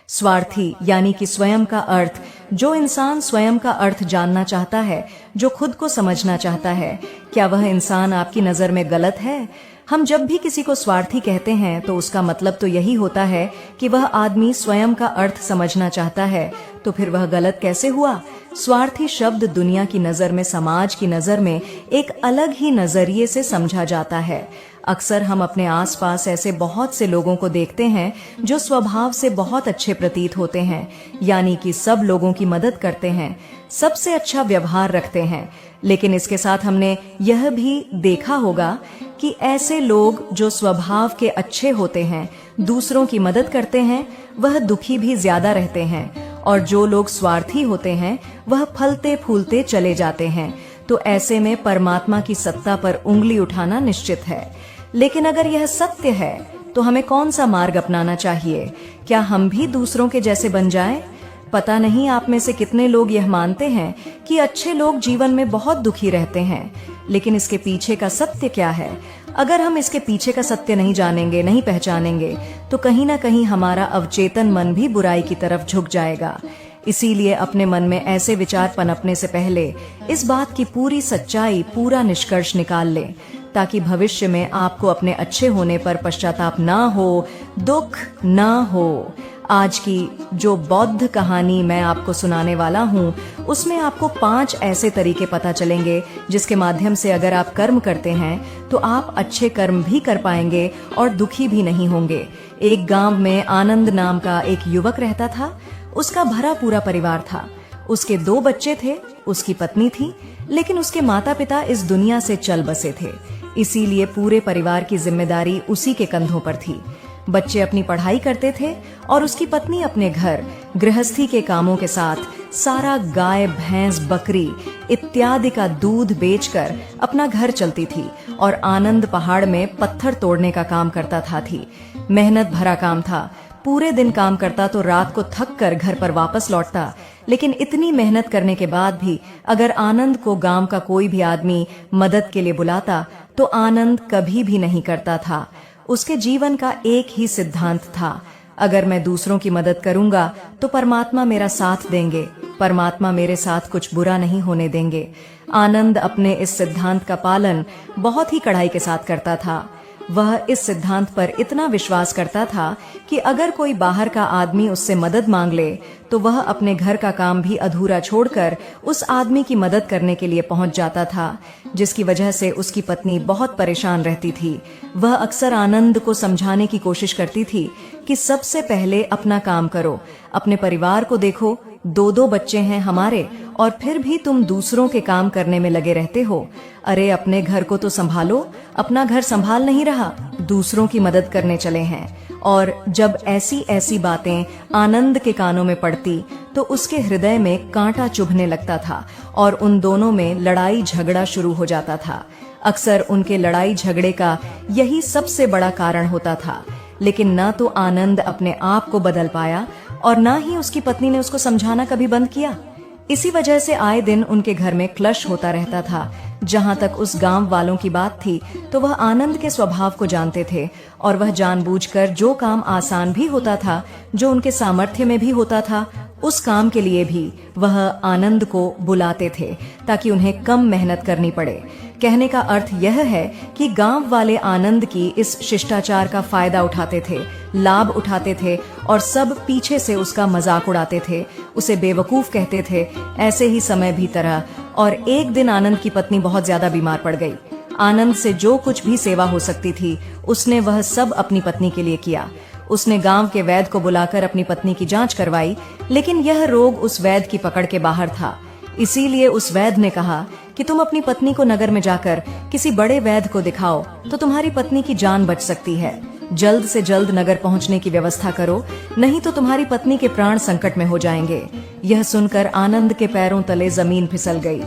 स्वार्थी यानी कि स्वयं का अर्थ, जो इंसान स्वयं का अर्थ जानना चाहता है, जो खुद को समझना चाहता है, क्या वह इंसान आपकी नजर में गलत है? हम जब भी किसी को स्वार्थी कहते हैं तो उसका मतलब तो यही होता है कि वह आदमी स्वयं का अर्थ समझना चाहता है, तो फिर वह गलत कैसे हुआ? स्वार्थी शब्द दुनिया की नजर में, समाज की नजर में एक अलग ही नजरिए से समझा जाता है। अक्सर हम अपने आसपास ऐसे बहुत से लोगों को देखते हैं जो स्वभाव से बहुत अच्छे प्रतीत होते हैं, यानी कि सब लोगों की मदद करते हैं, सबसे अच्छा व्यवहार रखते हैं। लेकिन इसके साथ हमने यह भी देखा होगा कि ऐसे लोग जो स्वभाव के अच्छे होते हैं, दूसरों की मदद करते हैं, वह दुखी भी ज्यादा रहते हैं, और जो लोग स्वार्थी होते हैं वह फलते फूलते चले जाते हैं। तो ऐसे में परमात्मा की सत्ता पर उंगली उठाना निश्चित है। लेकिन अगर यह सत्य है तो हमें कौन सा मार्ग अपनाना चाहिए? क्या हम भी दूसरों के जैसे बन जाएं? पता नहीं आप में से कितने लोग यह मानते हैं कि अच्छे लोग जीवन में बहुत दुखी रहते हैं, लेकिन इसके पीछे का सत्य क्या है? अगर हम इसके पीछे का सत्य नहीं जानेंगे, नहीं पहचानेंगे, तो कहीं ना कहीं हमारा अवचेतन मन भी बुराई की तरफ झुक जाएगा। इसीलिए अपने मन में ऐसे विचार पनपने से पहले इस बात की पूरी सच्चाई, पूरा निष्कर्ष निकाल लें, ताकि भविष्य में आपको अपने अच्छे होने पर पश्चाताप ना हो, दुख ना हो। आज की जो बौद्ध कहानी मैं आपको सुनाने वाला हूँ, उसमें आपको 5 ऐसे तरीके पता चलेंगे जिसके माध्यम से अगर आप कर्म करते हैं तो आप अच्छे कर्म भी कर पाएंगे और दुखी भी नहीं होंगे। एक गांव में आनंद नाम का एक युवक रहता था। उसका भरा पूरा परिवार था। उसके 2 बच्चे थे, उसकी पत्नी थी, लेकिन उसके माता पिता इस दुनिया से चल बसे थे। इसीलिए पूरे परिवार की जिम्मेदारी उसी के कंधों पर थी। बच्चे अपनी पढ़ाई करते थे और उसकी पत्नी अपने घर गृहस्थी के कामों के साथ सारा गाय, भैंस, बकरी इत्यादि का दूध बेचकर अपना घर चलती थी, और आनंद पहाड़ में पत्थर तोड़ने का काम करता था। मेहनत भरा काम था। पूरे दिन काम करता तो रात को थक कर घर पर वापस लौटता। लेकिन इतनी मेहनत करने के बाद भी अगर आनंद को गांव का कोई भी आदमी मदद के लिए बुलाता तो आनंद कभी भी नहीं करता था। उसके जीवन का एक ही सिद्धांत था, अगर मैं दूसरों की मदद करूंगा तो परमात्मा मेरा साथ देंगे, परमात्मा मेरे साथ कुछ बुरा नहीं होने देंगे। आनंद अपने इस सिद्धांत का पालन बहुत ही कड़ाई के साथ करता था। वह इस सिद्धांत पर इतना विश्वास करता था कि अगर कोई बाहर का आदमी उससे मदद मांग ले तो वह अपने घर का काम भी अधूरा छोड़कर उस आदमी की मदद करने के लिए पहुंच जाता था, जिसकी वजह से उसकी पत्नी बहुत परेशान रहती थी। वह अक्सर आनंद को समझाने की कोशिश करती थी कि सबसे पहले अपना काम करो, अपने परिवार को देखो, 2 बच्चे हैं हमारे, और फिर भी तुम दूसरों के काम करने में लगे रहते हो। अरे अपने घर को तो संभालो, अपना घर संभाल नहीं रहा, दूसरों की मदद करने चले हैं। और जब ऐसी ऐसी बातें आनंद के कानों में पड़ती तो उसके हृदय में कांटा चुभने लगता था और उन दोनों में लड़ाई झगड़ा शुरू हो जाता था। अक्सर उनके लड़ाई झगड़े का यही सबसे बड़ा कारण होता था। लेकिन न तो आनंद अपने आप को बदल पाया और न ही उसकी पत्नी ने उसको समझाना कभी बंद किया। इसी वजह से आए दिन उनके घर में क्लश होता रहता था। जहां तक उस गांव वालों की बात थी तो वह आनंद के स्वभाव को जानते थे, और वह जानबूझकर जो काम आसान भी होता था, जो उनके सामर्थ्य में भी होता था, उस काम के लिए भी वह आनंद को बुलाते थे ताकि उन्हें कम मेहनत करनी पड़े। कहने का अर्थ यह है कि गांव वाले आनंद की इस शिष्टाचार का फायदा उठाते थे, लाभ उठाते थे, और सब पीछे से उसका मजाक उड़ाते थे, उसे बेवकूफ कहते थे। ऐसे ही समय भी तरह। और एक दिन आनंद की पत्नी बहुत ज्यादा बीमार पड़ गई। आनंद से जो कुछ भी सेवा हो सकती थी उसने वह सब अपनी पत्नी के लिए किया। उसने गांव के वैद्य को बुलाकर अपनी पत्नी की जांच करवाई, लेकिन यह रोग उस वैद्य की पकड़ के बाहर था। इसीलिए उस वैद्य ने कहा कि तुम अपनी पत्नी को नगर में जाकर किसी बड़े वैद्य को दिखाओ तो तुम्हारी पत्नी की जान बच सकती है। जल्द से जल्द नगर पहुंचने की व्यवस्था करो, नहीं तो तुम्हारी पत्नी के प्राण संकट में हो जाएंगे। यह सुनकर आनंद के पैरों तले जमीन फिसल गई।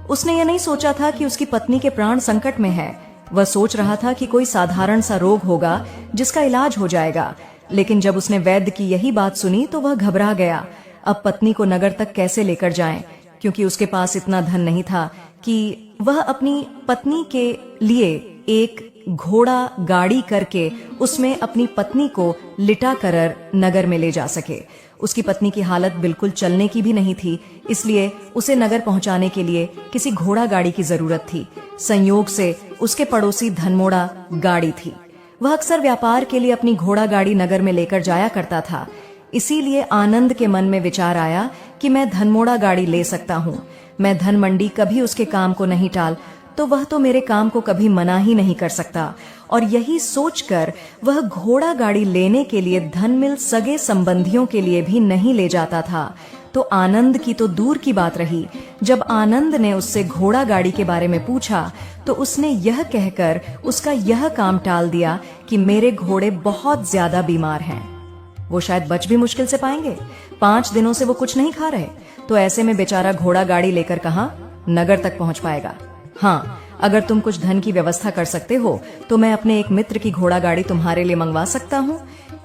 उसने यह नहीं सोचा था कि उसकी पत्नी के प्राण संकट में है। वह सोच रहा था कि कोई साधारण सा रोग होगा जिसका इलाज हो जाएगा। लेकिन जब उसने वैद्य की यही बात सुनी तो वह घबरा गया। अब पत्नी को नगर तक कैसे लेकर जाएं, क्योंकि उसके पास इतना धन नहीं था कि वह अपनी पत्नी के लिए एक घोड़ा गाड़ी करके उसमें अपनी पत्नी को लिटा कर नगर में ले जा सके। उसकी पत्नी की हालत बिल्कुल चलने की भी नहीं थी, इसलिए उसे नगर पहुंचाने के लिए किसी घोड़ा गाड़ी की जरूरत थी। संयोग से उसके पड़ोसी धनमोड़ा गाड़ी थी। वह अक्सर व्यापार के लिए अपनी घोड़ा गाड़ी नगर में लेकर जाया करता था। इसीलिए आनंद के मन में विचार आया कि मैं धनमोड़ा गाड़ी ले सकता हूँ। मैं धन मंडी कभी उसके काम को नहीं टाल, तो वह तो मेरे काम को कभी मना ही नहीं कर सकता। और यही सोचकर वह घोड़ा गाड़ी लेने के लिए धन मिल सगे संबंधियों के लिए भी नहीं ले जाता था। तो आनंद की तो दूर की बात रही। जब आनंद ने उससे घोड़ा गाड़ी के बारे में पूछा तो उसने यह कहकर उसका यह काम टाल दिया कि मेरे घोड़े बहुत ज्यादा बीमार हैं, वो शायद बच भी मुश्किल से पाएंगे। 5 दिनों से वो कुछ नहीं खा रहे। तो ऐसे में बेचारा घोड़ा गाड़ी लेकर कहाँ नगर तक पहुंच पाएगा। हाँ, अगर तुम कुछ धन की व्यवस्था कर सकते हो तो मैं अपने एक मित्र की घोड़ा गाड़ी तुम्हारे लिए मंगवा सकता हूँ।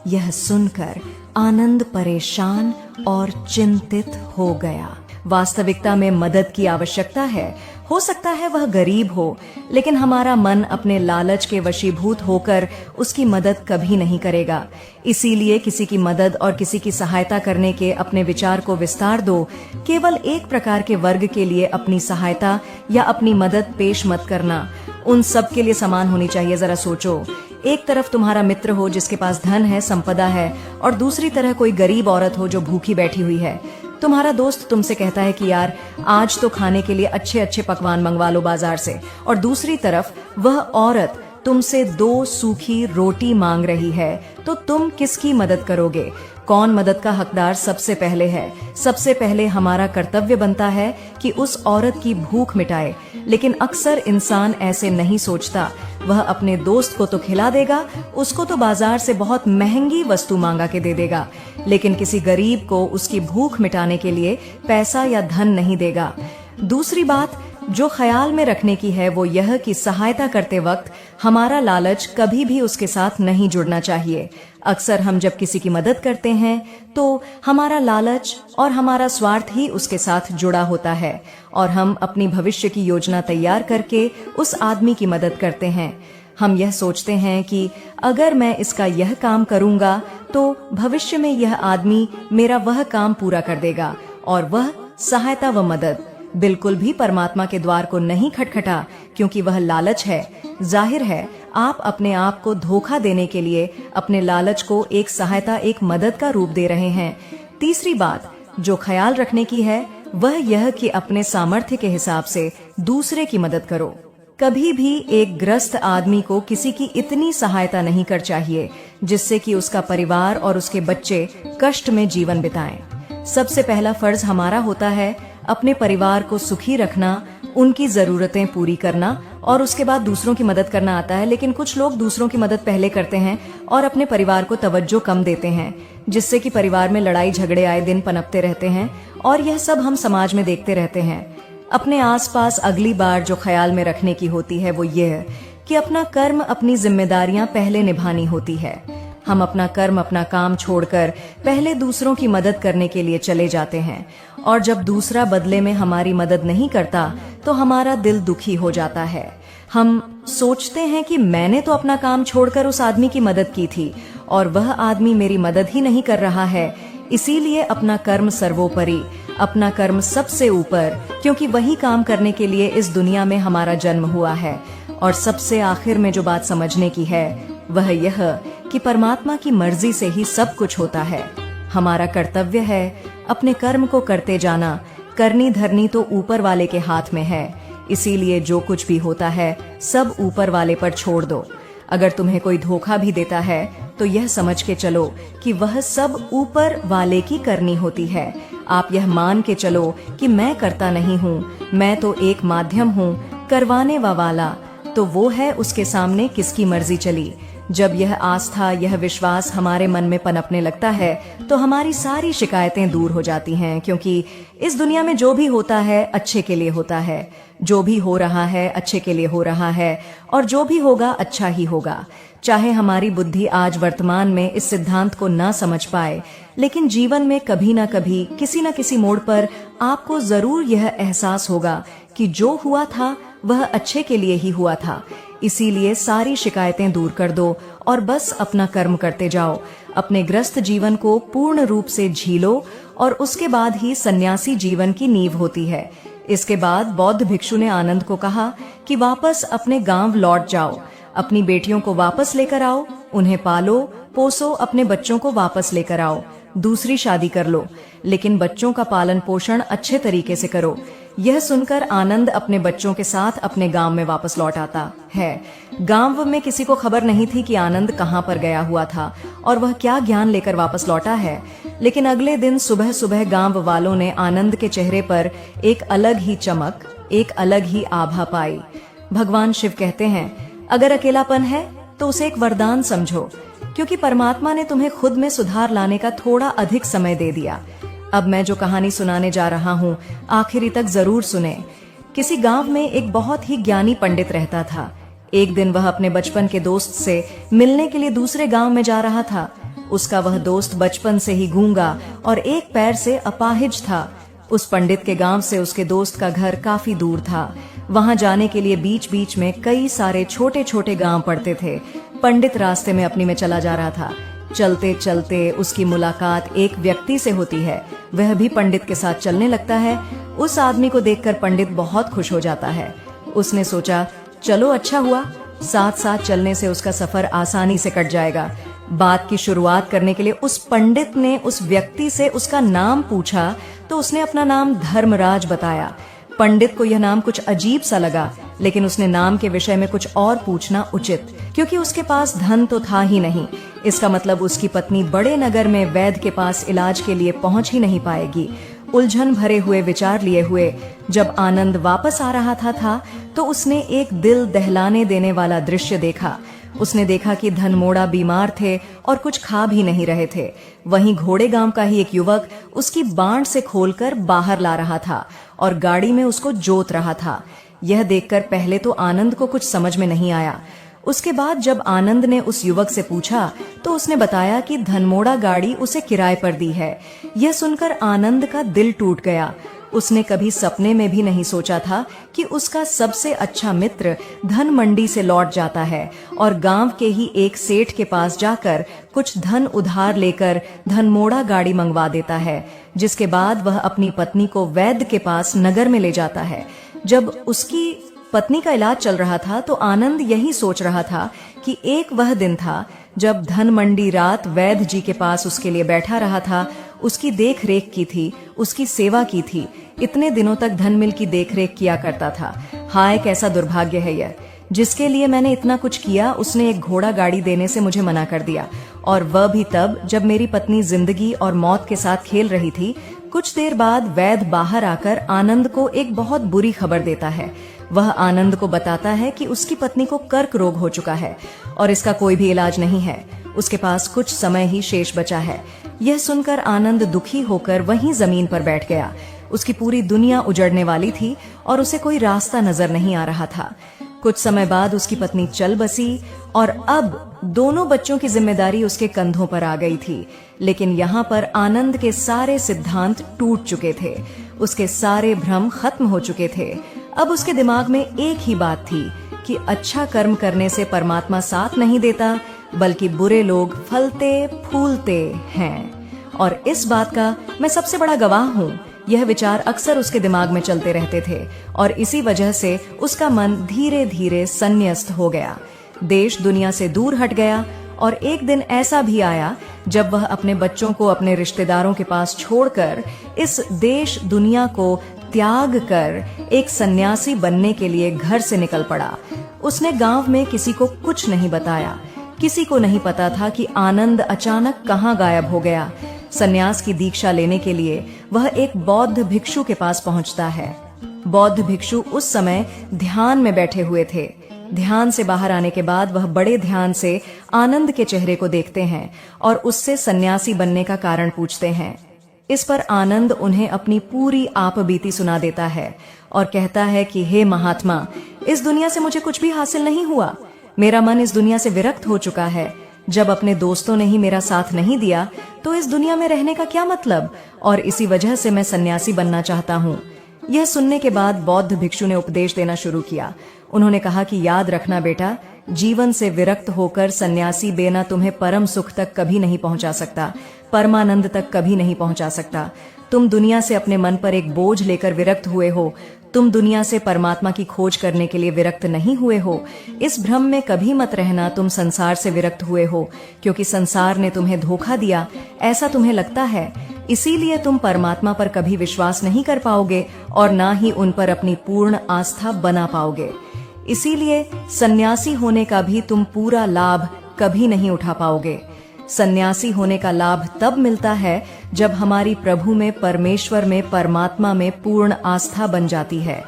यह सुनकर आनंद परेशान और चिंतित हो गया। वास्तविकता में मदद की आवश्यकता है। हो सकता है वह गरीब हो, लेकिन हमारा मन अपने लालच के वशीभूत होकर उसकी मदद कभी नहीं करेगा। इसीलिए किसी की मदद और किसी की सहायता करने के अपने विचार को विस्तार दो। केवल एक प्रकार के वर्ग के लिए अपनी सहायता या अपनी मदद पेश मत करना। उन सब के लिए समान होनी चाहिए। जरा सोचो, एक तरफ तुम्हारा मित्र हो जिसके पास धन है, संपदा है, और दूसरी तरह कोई गरीब औरत हो जो भूखी बैठी हुई है। तुम्हारा दोस्त तुमसे कहता है कि यार आज तो खाने के लिए अच्छे अच्छे पकवान मंगवा लो बाजार से, और दूसरी तरफ वह औरत तुमसे 2 सूखी रोटी मांग रही है। तो तुम किसकी मदद करोगे? कौन मदद का हकदार सबसे पहले है? सबसे पहले हमारा कर्तव्य बनता है कि उस औरत की भूख मिटाए। लेकिन अक्सर इंसान ऐसे नहीं सोचता। वह अपने दोस्त को तो खिला देगा, उसको तो बाजार से बहुत महंगी वस्तु मांगा के दे देगा, लेकिन किसी गरीब को उसकी भूख मिटाने के लिए पैसा या धन नहीं देगा। दूसरी बात जो ख्याल में रखने की है वो यह कि सहायता करते वक्त हमारा लालच कभी भी उसके साथ नहीं जुड़ना चाहिए। अक्सर हम जब किसी की मदद करते हैं तो हमारा लालच और हमारा स्वार्थ ही उसके साथ जुड़ा होता है, और हम अपनी भविष्य की योजना तैयार करके उस आदमी की मदद करते हैं। हम यह सोचते हैं कि अगर मैं इसका यह काम करूंगा तो भविष्य में यह आदमी मेरा वह काम पूरा कर देगा, और वह सहायता व मदद बिल्कुल भी परमात्मा के द्वार को नहीं खटखटा, क्योंकि वह लालच है। जाहिर है आप अपने आप को धोखा देने के लिए अपने लालच को एक सहायता, एक मदद का रूप दे रहे हैं। तीसरी बात जो ख्याल रखने की है वह यह कि अपने सामर्थ्य के हिसाब से दूसरे की मदद करो। कभी भी एक ग्रस्त आदमी को किसी की इतनी सहायता नहीं कर चाहिए जिससे कि उसका परिवार और उसके बच्चे कष्ट में जीवन बिताएं। सबसे पहला फर्ज हमारा होता है अपने परिवार को सुखी रखना, उनकी जरूरतें पूरी करना, और उसके बाद दूसरों की मदद करना आता है। लेकिन कुछ लोग दूसरों की मदद पहले करते हैं और अपने परिवार को तवज्जो कम देते हैं, जिससे कि परिवार में लड़ाई झगड़े आए दिन पनपते रहते हैं, और यह सब हम समाज में देखते रहते हैं। अपने आसपास अगली बार जो ख्याल में रखने की होती है वो यह कि अपना कर्म, अपनी जिम्मेदारियां पहले निभानी होती है। हम अपना कर्म, अपना काम छोड़कर पहले दूसरों की मदद करने के लिए चले जाते हैं, और जब दूसरा बदले में हमारी मदद नहीं करता तो हमारा दिल दुखी हो जाता है। हम सोचते हैं कि मैंने तो अपना काम छोड़कर उस आदमी की मदद की थी और वह आदमी मेरी मदद ही नहीं कर रहा है। इसीलिए अपना कर्म सर्वोपरि, अपना कर्म सबसे ऊपर, क्योंकि वही काम करने के लिए इस दुनिया में हमारा जन्म हुआ है। और सबसे आखिर में जो बात समझने की है वह यह कि परमात्मा की मर्जी से ही सब कुछ होता है। हमारा कर्तव्य है अपने कर्म को करते जाना। करनी धरनी तो ऊपर वाले के हाथ में है, इसीलिए जो कुछ भी होता है सब ऊपर वाले पर छोड़ दो। अगर तुम्हें कोई धोखा भी देता है तो यह समझ के चलो कि वह सब ऊपर वाले की करनी होती है। आप यह मान के चलो कि मैं करता नहीं हूँ, मैं तो एक माध्यम हूँ। करवाने वाला तो वो है, उसके सामने किसकी मर्जी चली। जब यह आस्था, यह विश्वास हमारे मन में पनपने लगता है तो हमारी सारी शिकायतें दूर हो जाती हैं, क्योंकि इस दुनिया में जो भी होता है अच्छे के लिए होता है। जो भी हो रहा है अच्छे के लिए हो रहा है, और जो भी होगा अच्छा ही होगा। चाहे हमारी बुद्धि आज वर्तमान में इस सिद्धांत को ना समझ पाए, लेकिन जीवन में कभी ना कभी किसी न किसी मोड़ पर आपको जरूर यह एहसास होगा कि जो हुआ था वह अच्छे के लिए ही हुआ था। इसीलिए सारी शिकायतें दूर कर दो और बस अपना कर्म करते जाओ। अपने ग्रस्त जीवन को पूर्ण रूप से झीलो और उसके बाद ही सन्यासी जीवन की नींव होती है। इसके बाद बौद्ध भिक्षु ने आनंद को कहा कि वापस अपने गांव लौट जाओ, अपनी बेटियों को वापस लेकर आओ, उन्हें पालो पोसो, अपने बच्चों को वापस लेकर आओ, दूसरी शादी कर लो, लेकिन बच्चों का पालन पोषण अच्छे तरीके से करो। यह सुनकर आनंद अपने बच्चों के साथ अपने गांव में वापस लौट आता है। गांव में किसी को खबर नहीं थी कि आनंद कहां पर गया हुआ था और वह क्या ज्ञान लेकर वापस लौटा है। लेकिन अगले दिन सुबह सुबह गांव वालों ने आनंद के चेहरे पर एक अलग ही चमक, एक अलग ही आभा पाई। भगवान शिव कहते हैं, अगर अकेलापन है तो उसे एक वरदान समझो, क्योंकि परमात्मा ने तुम्हें खुद में सुधार लाने का थोड़ा अधिक समय दे दिया। अब मैं जो कहानी सुनाने जा रहा हूँ आखिरी तक जरूर सुने। किसी गांव में एक बहुत ही ज्ञानी पंडित रहता था। एक दिन वह अपने बचपन के दोस्त से मिलने के लिए दूसरे गांव में जा रहा था। उसका वह दोस्त बचपन से ही गूंगा और एक पैर से अपाहिज था। उस पंडित के गांव से उसके दोस्त का घर काफी दूर था। वहां जाने के लिए बीच बीच में कई सारे छोटे छोटे गांव पड़ते थे। पंडित रास्ते में अपनी में चला जा रहा था। चलते चलते उसकी मुलाकात एक व्यक्ति से होती है। वह भी पंडित के साथ चलने लगता है। उस आदमी को देखकर पंडित बहुत खुश हो जाता है। उसने सोचा, चलो अच्छा हुआ, साथ साथ चलने से उसका सफर आसानी से कट जाएगा। बात की शुरुआत करने के लिए उस पंडित ने उस व्यक्ति से उसका नाम पूछा तो उसने अपना नाम धर्मराज बताया। पंडित को यह नाम कुछ अजीब सा लगा, लेकिन उसने नाम के विषय में कुछ और पूछना उचित, क्योंकि उसके पास धन तो था ही नहीं। इसका मतलब उसकी पत्नी बड़े नगर में वैद्य के पास इलाज के लिए पहुंच ही नहीं पाएगी। उलझन भरे हुए विचार लिए हुए जब आनंद वापस आ रहा था तो उसने एक दिल दहलाने देने वाला दृश्य देखा। उसने देखा कि धनमोड़ा बीमार थे और कुछ खा भी नहीं रहे थे। वहीं घोड़े गांव का ही एक युवक उसकी बांड से खोलकर बाहर ला रहा था और गाड़ी में उसको जोत रहा था। यह देखकर पहले तो आनंद को कुछ समझ में नहीं आया। उसके बाद जब आनंद ने उस युवक से पूछा तो उसने बताया कि धनमोड़ा गाड़ी उसे किराए पर दी है। यह सुनकर आनंद का दिल टूट गया। उसने कभी सपने में भी नहीं सोचा था कि उसका सबसे अच्छा मित्र धन मंडी से लौट जाता है और गांव के ही एक सेठ के पास जाकर कुछ धन उधार लेकर धनमोड़ा गाड़ी मंगवा देता है, जिसके बाद वह अपनी पत्नी को वैद्य के पास नगर में ले जाता है। जब उसकी पत्नी का इलाज चल रहा था तो आनंद यही सोच रहा था कि एक वह दिन था जब धन मंडी रात वैद्य जी के पास उसके लिए बैठा रहा था, उसकी देख रेख की थी, उसकी सेवा की थी। इतने दिनों तक धन मिल की देख रेख किया करता था। हाय कैसा दुर्भाग्य है यह, जिसके लिए मैंने इतना कुछ किया उसने एक घोड़ा गाड़ी देने से मुझे मना कर दिया, और वह भी तब जब मेरी पत्नी जिंदगी और मौत के साथ खेल रही थी। कुछ देर बाद वैद्य बाहर आकर आनंद को एक बहुत बुरी खबर देता है। वह आनंद को बताता है कि उसकी पत्नी को कर्क रोग हो चुका है और इसका कोई भी इलाज नहीं है। उसके पास कुछ समय ही शेष बचा है। यह सुनकर आनंद दुखी होकर वहीं जमीन पर बैठ गया। उसकी पूरी दुनिया उजड़ने वाली थी और उसे कोई रास्ता नजर नहीं आ रहा था। कुछ समय बाद उसकी पत्नी चल बसी और अब दोनों बच्चों की जिम्मेदारी उसके कंधों पर आ गई थी। लेकिन यहाँ पर आनंद के सारे सिद्धांत टूट चुके थे। उसके सारे भ्रम खत्म हो चुके थे। अब उसके दिमाग में एक ही बात थी कि अच्छा कर्म करने से परमात्मा साथ नहीं देता, बल्कि बुरे लोग फलते फूलते हैं। और इस बात का मैं सबसे बड़ा गवाह हूँ। यह विचार अक्सर उसके दिमाग में चलते रहते थे और इसी वजह से उसका मन धीरे धीरे संन्यस्त हो गया। देश दुनिया से दूर हट गया और एक दिन ऐसा भी आया जब वह अपने बच्चों को अपने रिश्तेदारों के पास छोड़कर इस देश दुनिया को त्याग कर एक सन्यासी बनने के लिए घर से निकल पड़ा। उसने गांव में किसी को कुछ नहीं बताया। किसी को नहीं पता था कि आनंद अचानक कहाँ गायब हो गया। सन्यास की दीक्षा लेने के लिए वह एक बौद्ध भिक्षु के पास पहुंचता है। बौद्ध भिक्षु उस समय ध्यान में बैठे हुए थे। ध्यान से बाहर आने के बाद वह बड़े ध्यान से आनंद के चेहरे को देखते हैं और उससे सन्यासी बनने का कारण पूछते हैं। इस पर आनंद उन्हें अपनी पूरी आपबीती सुना देता है और कहता है कि हे महात्मा, इस दुनिया से मुझे कुछ भी हासिल नहीं हुआ। मेरा मन इस दुनिया से विरक्त हो चुका है। जब अपने दोस्तों ने ही मेरा साथ नहीं दिया तो इस दुनिया में रहने का क्या मतलब, और इसी वजह से मैं सन्यासी बनना चाहता हूँ। यह सुनने के बाद बौद्ध भिक्षु ने उपदेश देना शुरू किया। उन्होंने कहा कि याद रखना बेटा, जीवन से विरक्त होकर सन्यासी बेना तुम्हें परम सुख तक कभी नहीं पहुंचा सकता, परमानंद तक कभी नहीं पहुंचा सकता। तुम दुनिया से अपने मन पर एक बोझ लेकर विरक्त हुए हो, तुम दुनिया से परमात्मा की खोज करने के लिए विरक्त नहीं हुए हो। इस भ्रम में कभी मत रहना तुम संसार से विरक्त हुए हो, क्योंकि संसार ने तुम्हें धोखा दिया, ऐसा तुम्हें लगता है। इसीलिए तुम परमात्मा पर कभी विश्वास नहीं कर पाओगे और ना ही उन पर अपनी पूर्ण आस्था बना पाओगे। इसीलिए सन्यासी होने का भी तुम पूरा लाभ कभी नहीं उठा पाओगे। सन्यासी होने का लाभ तब मिलता है जब हमारी प्रभु में, परमेश्वर में, परमात्मा में पूर्ण आस्था बन जाती है।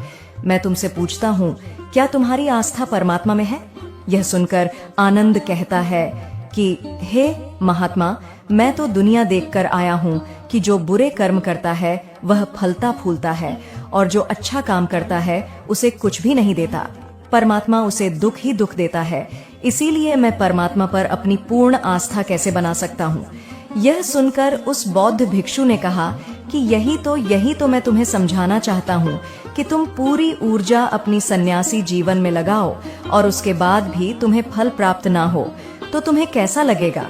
मैं तुमसे पूछता हूँ, क्या तुम्हारी आस्था परमात्मा में है? यह सुनकर आनंद कहता है कि हे महात्मा, मैं तो दुनिया देखकर आया हूँ कि जो बुरे कर्म करता है वह फलता फूलता है, और जो अच्छा काम करता है उसे कुछ भी नहीं देता। परमात्मा उसे दुख ही दुख देता है। इसीलिए मैं परमात्मा पर अपनी पूर्ण आस्था कैसे बना सकता हूँ? यह सुनकर उस बौद्ध भिक्षु ने कहा कि यही तो मैं तुम्हें समझाना चाहता हूँ कि तुम पूरी ऊर्जा अपनी सन्यासी जीवन में लगाओ और उसके बाद भी तुम्हें फल प्राप्त ना हो तो तुम्हें कैसा लगेगा।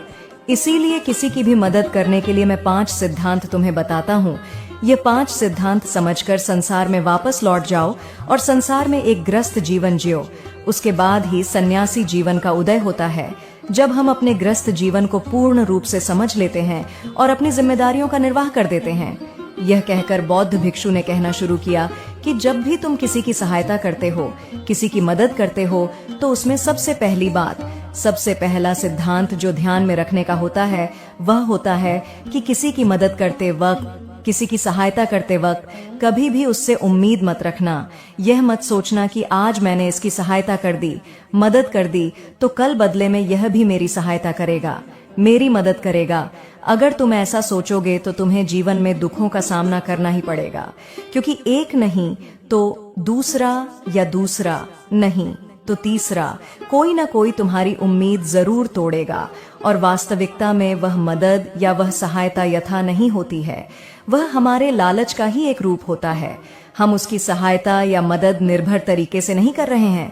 इसीलिए किसी की भी मदद करने के लिए मैं 5 सिद्धांत तुम्हें बताता हूँ। ये 5 सिद्धांत समझकर संसार में वापस लौट जाओ और संसार में एक ग्रस्त जीवन जियो। उसके बाद ही सन्यासी जीवन का उदय होता है, जब हम अपने ग्रस्त जीवन को पूर्ण रूप से समझ लेते हैं और अपनी जिम्मेदारियों का निर्वाह कर देते हैं। यह कहकर बौद्ध भिक्षु ने कहना शुरू किया कि जब भी तुम किसी की सहायता करते हो, किसी की मदद करते हो, तो उसमें सबसे पहली बात, सबसे पहला सिद्धांत जो ध्यान में रखने का होता है वह होता है कि किसी की मदद करते वक्त, किसी की सहायता करते वक्त कभी भी उससे उम्मीद मत रखना। यह मत सोचना कि आज मैंने इसकी सहायता कर दी, मदद कर दी, तो कल बदले में यह भी मेरी सहायता करेगा, मेरी मदद करेगा। अगर तुम ऐसा सोचोगे तो तुम्हें जीवन में दुखों का सामना करना ही पड़ेगा, क्योंकि एक नहीं तो दूसरा, या दूसरा नहीं तो तीसरा, कोई ना कोई तुम्हारी उम्मीद जरूर तोड़ेगा। और वास्तविकता में वह मदद या वह सहायता यथा नहीं होती है, वह हमारे लालच का ही एक रूप होता है। हम उसकी सहायता या मदद निर्भर तरीके से नहीं कर रहे हैं।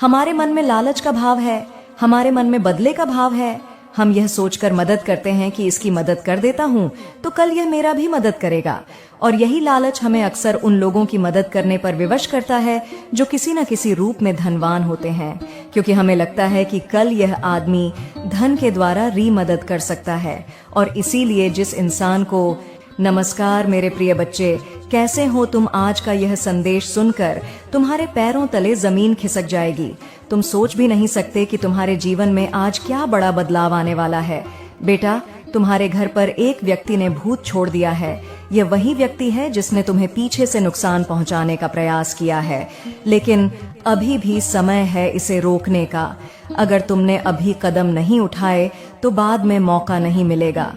हमारे मन में लालच का भाव है, हमारे मन में बदले का भाव है। हम यह सोचकर मदद करते हैं कि इसकी मदद कर देता हूँ तो कल यह मेरा भी मदद करेगा। और यही लालच हमें अक्सर उन लोगों की मदद करने पर विवश करता है जो किसी न किसी रूप में धनवान होते हैं, क्योंकि हमें लगता है कि कल यह आदमी धन के द्वारा री मदद कर सकता है। और इसीलिए जिस इंसान को, नमस्कार मेरे प्रिय बच्चे, कैसे हो तुम? आज का यह संदेश सुनकर तुम्हारे पैरों तले जमीन खिसक जाएगी। तुम सोच भी नहीं सकते कि तुम्हारे जीवन में आज क्या बड़ा बदलाव आने वाला है। बेटा, तुम्हारे घर पर एक व्यक्ति ने भूत छोड़ दिया है। यह वही व्यक्ति है जिसने तुम्हें पीछे से नुकसान पहुंचाने का प्रयास किया है, लेकिन अभी भी समय है इसे रोकने का। अगर तुमने अभी कदम नहीं उठाए तो बाद में मौका नहीं मिलेगा।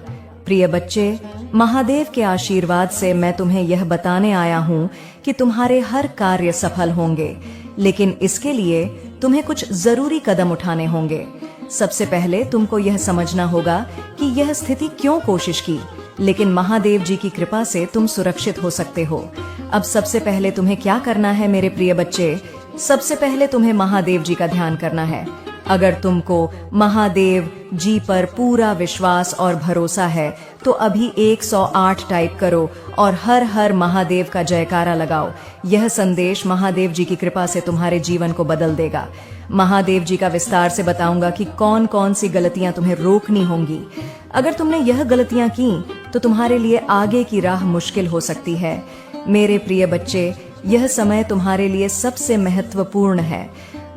प्रिय बच्चे, महादेव के आशीर्वाद से मैं तुम्हें यह बताने आया हूँ कि तुम्हारे हर कार्य सफल होंगे, लेकिन इसके लिए तुम्हें कुछ जरूरी कदम उठाने होंगे। सबसे पहले तुमको यह समझना होगा कि यह स्थिति क्यों कोशिश की, लेकिन महादेव जी की कृपा से तुम सुरक्षित हो सकते हो। अब सबसे पहले तुम्हें क्या करना है मेरे प्रिय बच्चे? सबसे पहले तुम्हें महादेव जी का ध्यान करना है। अगर तुमको महादेव जी पर पूरा विश्वास और भरोसा है तो अभी 108 टाइप करो और हर हर महादेव का जयकारा लगाओ। यह संदेश महादेव जी की कृपा से तुम्हारे जीवन को बदल देगा। महादेव जी का विस्तार से बताऊंगा कि कौन कौन सी गलतियां तुम्हें रोकनी होंगी। अगर तुमने यह गलतियां की तो तुम्हारे लिए आगे की राह मुश्किल हो सकती है। मेरे प्रिय बच्चे, यह समय तुम्हारे लिए सबसे महत्वपूर्ण है।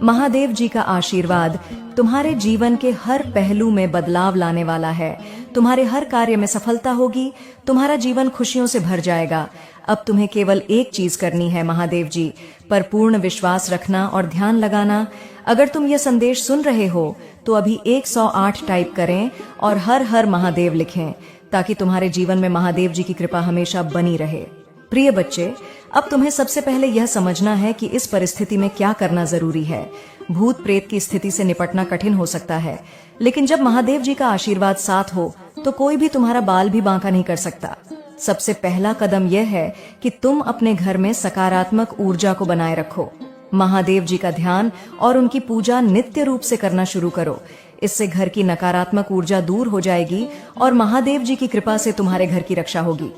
महादेव जी का आशीर्वाद तुम्हारे जीवन के हर पहलू में बदलाव लाने वाला है। तुम्हारे हर कार्य में सफलता होगी, तुम्हारा जीवन खुशियों से भर जाएगा। अब तुम्हें केवल एक चीज करनी है, महादेव जी पर पूर्ण विश्वास रखना और ध्यान लगाना। अगर तुम यह संदेश सुन रहे हो तो अभी 108 टाइप करें और हर हर महादेव लिखें, ताकि तुम्हारे जीवन में महादेव जी की कृपा हमेशा बनी रहे। प्रिय बच्चे, अब तुम्हें सबसे पहले यह समझना है कि इस परिस्थिति में क्या करना जरूरी है। भूत प्रेत की स्थिति से निपटना कठिन हो सकता है, लेकिन जब महादेव जी का आशीर्वाद साथ हो तो कोई भी तुम्हारा बाल भी बांका नहीं कर सकता। सबसे पहला कदम यह है कि तुम अपने घर में सकारात्मक ऊर्जा को बनाए रखो। महादेव जी का ध्यान और उनकी पूजा नित्य रूप से करना शुरू करो। इससे घर की नकारात्मक ऊर्जा दूर हो जाएगी और महादेव जी की कृपा से तुम्हारे घर की रक्षा होगी।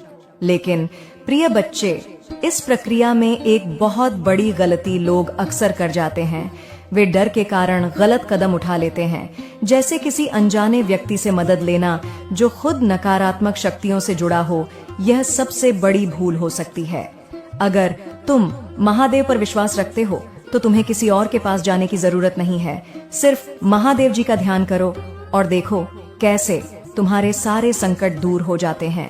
लेकिन प्रिय बच्चे, इस प्रक्रिया में एक बहुत बड़ी गलती लोग अक्सर कर जाते हैं। वे डर के कारण गलत कदम उठा लेते हैं, जैसे किसी अनजाने व्यक्ति से मदद लेना जो खुद नकारात्मक शक्तियों से जुड़ा हो। यह सबसे बड़ी भूल हो सकती है। अगर तुम महादेव पर विश्वास रखते हो तो तुम्हें किसी और के पास जाने की जरूरत नहीं है। सिर्फ महादेव जी का ध्यान करो और देखो कैसे तुम्हारे सारे संकट दूर हो जाते हैं।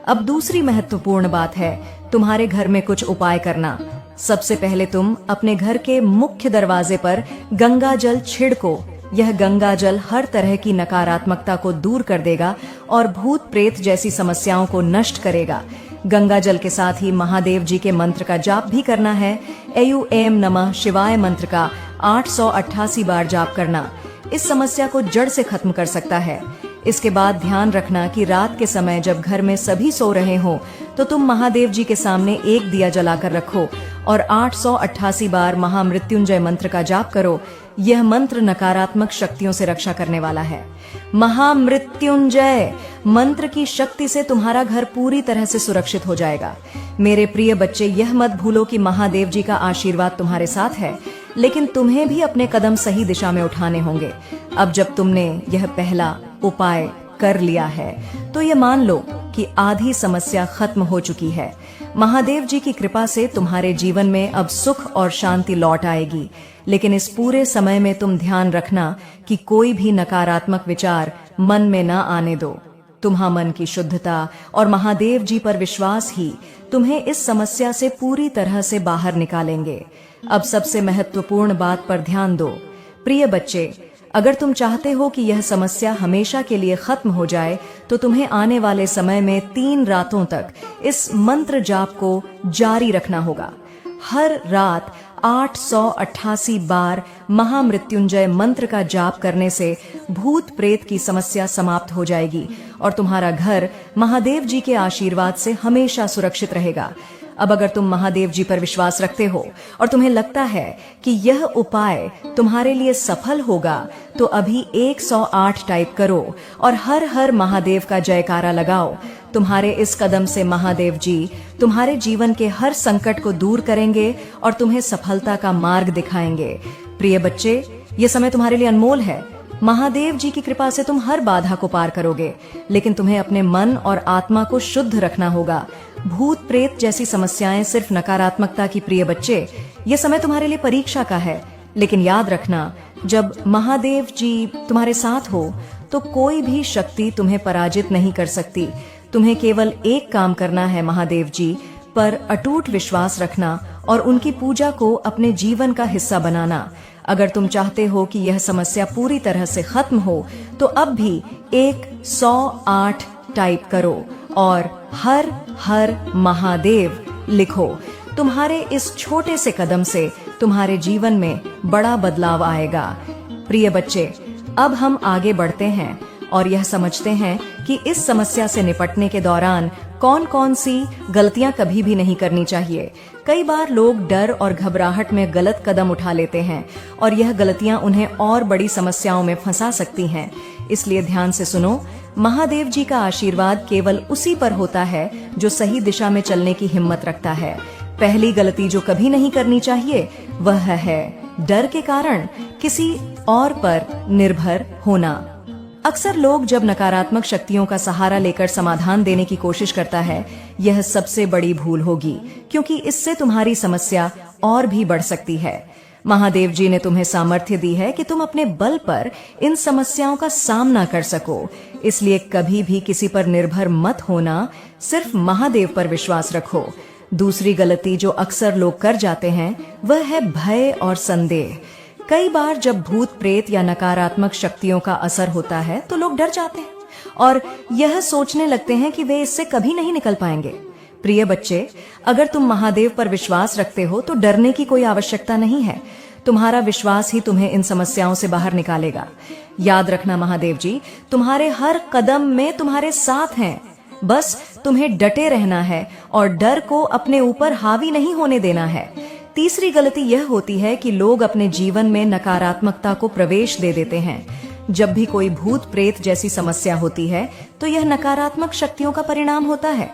अब दूसरी महत्वपूर्ण बात है तुम्हारे घर में कुछ उपाय करना। सबसे पहले तुम अपने घर के मुख्य दरवाजे पर गंगा जल छिड़को। यह गंगा जल हर तरह की नकारात्मकता को दूर कर देगा और भूत प्रेत जैसी समस्याओं को नष्ट करेगा। गंगा जल के साथ ही महादेव जी के मंत्र का जाप भी करना है। ऐं नमः शिवाय मंत्र का 888 बार जाप करना इस समस्या को जड़ से खत्म कर सकता है। इसके बाद ध्यान रखना कि रात के समय जब घर में सभी सो रहे हों तो तुम महादेव जी के सामने एक दिया जलाकर रखो और 888 बार महामृत्युंजय मंत्र का जाप करो। यह मंत्र नकारात्मक शक्तियों से रक्षा करने वाला है। महामृत्युंजय मंत्र की शक्ति से तुम्हारा घर पूरी तरह से सुरक्षित हो जाएगा। मेरे प्रिय बच्चे, यह मत भूलो कि महादेव जी का आशीर्वाद तुम्हारे साथ है, लेकिन तुम्हें भी अपने कदम सही दिशा में उठाने होंगे। अब जब तुमने यह पहला उपाय कर लिया है तो ये मान लो कि आधी समस्या खत्म हो चुकी है। महादेव जी की कृपा से तुम्हारे जीवन में अब सुख और शांति लौट आएगी। लेकिन इस पूरे समय में तुम ध्यान रखना कि कोई भी नकारात्मक विचार मन में न आने दो। तुम्हारा मन की शुद्धता और महादेव जी पर विश्वास ही तुम्हें इस समस्या से पूरी तरह से बाहर निकालेंगे। अब सबसे महत्वपूर्ण बात पर ध्यान दो। प्रिय बच्चे, अगर तुम चाहते हो कि यह समस्या हमेशा के लिए खत्म हो जाए तो तुम्हें आने वाले समय में 3 रातों तक इस मंत्र जाप को जारी रखना होगा। हर रात 888 बार महामृत्युंजय मंत्र का जाप करने से भूत प्रेत की समस्या समाप्त हो जाएगी और तुम्हारा घर महादेव जी के आशीर्वाद से हमेशा सुरक्षित रहेगा। अब अगर तुम महादेव जी पर विश्वास रखते हो और तुम्हें लगता है कि यह उपाय तुम्हारे लिए सफल होगा तो अभी 108 टाइप करो और हर हर महादेव का जयकारा लगाओ। तुम्हारे इस कदम से महादेव जी तुम्हारे जीवन के हर संकट को दूर करेंगे और तुम्हें सफलता का मार्ग दिखाएंगे। प्रिय बच्चे, ये समय तुम्हारे लिए अनमोल है। महादेव जी की कृपा से तुम हर बाधा को पार करोगे, लेकिन तुम्हें अपने मन और आत्मा को शुद्ध रखना होगा। भूत प्रेत जैसी समस्याएं सिर्फ नकारात्मकता की। प्रिय बच्चे, ये समय तुम्हारे लिए परीक्षा का है, लेकिन याद रखना, जब महादेव जी तुम्हारे साथ हो तो कोई भी शक्ति तुम्हें पराजित नहीं कर सकती। तुम्हें केवल एक काम करना है, महादेव जी पर अटूट विश्वास रखना और उनकी पूजा को अपने जीवन का हिस्सा बनाना। अगर तुम चाहते हो कि यह समस्या पूरी तरह से खत्म हो तो अब भी 108 टाइप करो और हर हर महादेव लिखो। तुम्हारे इस छोटे से कदम से तुम्हारे जीवन में बड़ा बदलाव आएगा। प्रिय बच्चे, अब हम आगे बढ़ते हैं और यह समझते हैं कि इस समस्या से निपटने के दौरान कौन कौन सी गलतियां कभी भी नहीं करनी चाहिए। कई बार लोग डर और घबराहट में गलत कदम उठा लेते हैं और यह गलतियां उन्हें और बड़ी समस्याओं में फंसा सकती हैं। इसलिए ध्यान से सुनो, महादेव जी का आशीर्वाद केवल उसी पर होता है जो सही दिशा में चलने की हिम्मत रखता है। पहली गलती जो कभी नहीं करनी चाहिए वह है डर के कारण किसी और पर निर्भर होना। अक्सर लोग जब नकारात्मक शक्तियों का सहारा लेकर समाधान देने की कोशिश करता है, यह सबसे बड़ी भूल होगी, क्योंकि इससे तुम्हारी समस्या और भी बढ़ सकती है। महादेव जी ने तुम्हें सामर्थ्य दी है कि तुम अपने बल पर इन समस्याओं का सामना कर सको। इसलिए कभी भी किसी पर निर्भर मत होना, सिर्फ महादेव पर विश्वास रखो। दूसरी गलती जो अक्सर लोग कर जाते हैं वह है भय और संदेह। कई बार जब भूत प्रेत या नकारात्मक शक्तियों का असर होता है तो लोग डर जाते हैं और यह सोचने लगते हैं कि वे इससे कभी नहीं निकल पाएंगे। प्रिय बच्चे, अगर तुम महादेव पर विश्वास रखते हो तो डरने की कोई आवश्यकता नहीं है। तुम्हारा विश्वास ही तुम्हें इन समस्याओं से बाहर निकालेगा। याद रखना, महादेव जी तुम्हारे हर कदम में तुम्हारे साथ हैं। बस तुम्हें डटे रहना है और डर को अपने ऊपर हावी नहीं होने देना है। तीसरी गलती यह होती है कि लोग अपने जीवन में नकारात्मकता को प्रवेश दे देते हैं। जब भी कोई भूत प्रेत जैसी समस्या होती है तो यह नकारात्मक शक्तियों का परिणाम होता है।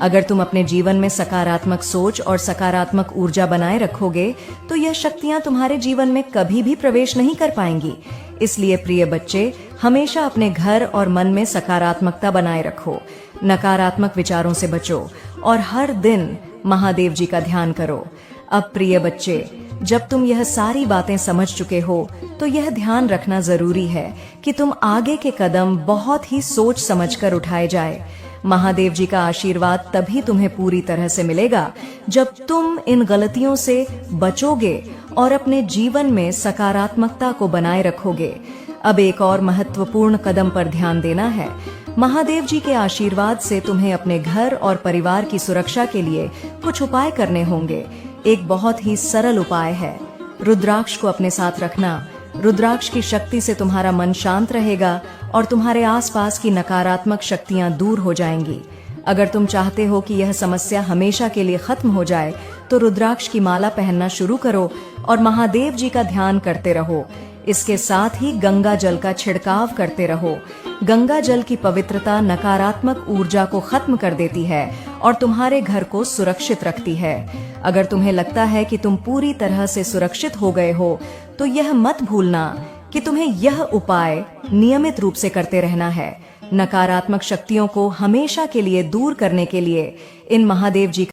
अगर तुम अपने जीवन में सकारात्मक सोच और सकारात्मक ऊर्जा बनाए रखोगे तो यह शक्तियां तुम्हारे जीवन में कभी भी प्रवेश नहीं कर पाएंगी। इसलिए प्रिय बच्चे, हमेशा अपने घर और मन में सकारात्मकता बनाए रखो, नकारात्मक विचारों से बचो और हर दिन महादेव जी का ध्यान करो। अब प्रिय बच्चे, जब तुम यह सारी बातें समझ चुके हो तो यह ध्यान रखना जरूरी है कि तुम आगे के कदम बहुत ही सोच समझकर उठाए जाए। महादेव जी का आशीर्वाद तभी तुम्हें पूरी तरह से मिलेगा जब तुम इन गलतियों से बचोगे और अपने जीवन में सकारात्मकता को बनाए रखोगे। अब एक और महत्वपूर्ण कदम पर ध्यान देना है। महादेव जी के आशीर्वाद से तुम्हें अपने घर और परिवार की सुरक्षा के लिए कुछ उपाय करने होंगे। एक बहुत ही सरल उपाय है, रुद्राक्ष को अपने साथ रखना। रुद्राक्ष की शक्ति से तुम्हारा मन शांत रहेगा और तुम्हारे आसपास की नकारात्मक शक्तियां दूर हो जाएंगी। अगर तुम चाहते हो कि यह समस्या हमेशा के लिए खत्म हो जाए तो रुद्राक्ष की माला पहनना शुरू करो और महादेव जी का ध्यान करते रहो। इसके साथ ही गंगा जल का छिड़काव करते रहो। गंगा जल की पवित्रता नकारात्मक ऊर्जा को खत्म कर देती है और तुम्हारे घर को सुरक्षित रखती है। अगर तुम्हें लगता है कि तुम पूरी तरह से सुरक्षित हो गए हो तो यह मत भूलना कि तुम्हें यह उपाय नियमित रूप से करते रहना है। नकारात्मक शक्तियों को हमेशा के लिए दूर करने के लिए इन महादेव जी